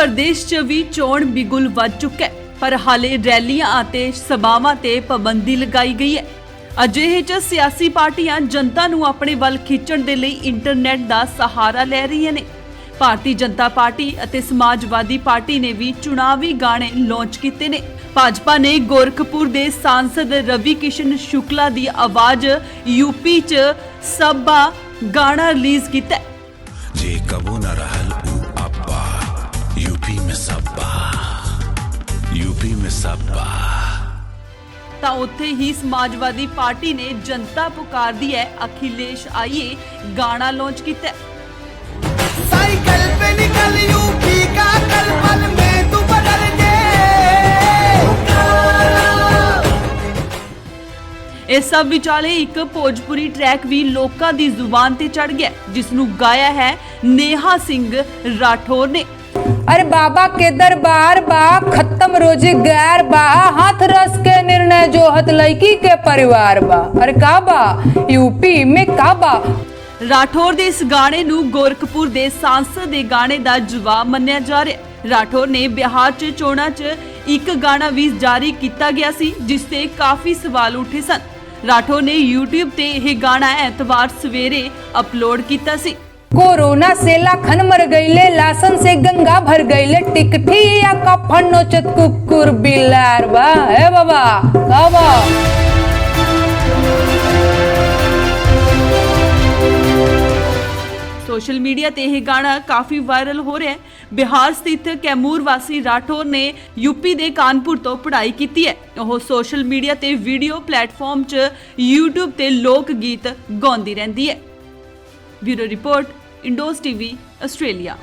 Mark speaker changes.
Speaker 1: प्रदेश च भी चोण बिगुल वध चुका है, पर हाले रैलियां ਅਤੇ सभावां ते पाबंदी लगाई गई है। अजिहे च सियासी पार्टियां जनता नूं अपने वल खिੱਚਣ ਦੇ ਲਈ इंटरनेट ਦਾ सहारा ले रही ने। भारतीय जनता पार्टी ਅਤੇ समाजवादी पार्टी ने भी चुनावी गाने लॉन्च किए ने। भाजपा ने गोरखपुर के सांसद रवि किशन शुक्ला की आवाज यूपी च सभा गाना रिलीज किया।
Speaker 2: जे कबो न रहल उ अब्बा, यूपी में सब्बा, यूपी में सब्बा।
Speaker 1: ਤਾਂ ਉੱਥੇ ਹੀ समाजवादी पार्टी ने जनता पुकारदी है अखिलेश आइए गाना लॉन्च किया।
Speaker 3: साइकिल पे निकल यूपी का कल पल में तू बदल दे।
Speaker 1: इस सब विचाले एक भोजपुरी ट्रैक भी लोकां दी जुबान ते चढ़ गया, जिसनू गाया है नेहा सिंह राठौर ने।
Speaker 4: अरे बाबा के दरबार बा, खत्म रोजगार बा, हाथ रस के निर्णय जो हत लड़की के परिवार बा। अरे का बा यूपी में का बा।
Speaker 1: राठौर दे इस गाने नू गोरखपुर दे सांसद दे गाने दा जवाब मन्निया जा रहा। राठौर ने बिहार च चोणां च एक गाना भी जारी किया गया सी, जिस ते काफी सवाल उठे सन। राठौर ने यूट्यूब ते यह गाना एतवार सवेरे अपलोड किया सी।
Speaker 4: कोरोना से लाखन मर गईले, लासन से गंगा भर गईले, टिकठी या कफन नोचत कुकुर बिलार बा। हे बाबा का बा।
Speaker 1: सोशल मीडिया ते यह गाना काफी वायरल हो रहा है। बिहार स्थित कैमूर वासी राठौर ने यूपी दे कानपुर तो पढ़ाई की है। वह सोशल मीडिया ते वीडियो प्लेटफॉर्म च यूट्यूब ते लोक गीत गाउंदी रहंदी है। Bureau report indoors TV Australia.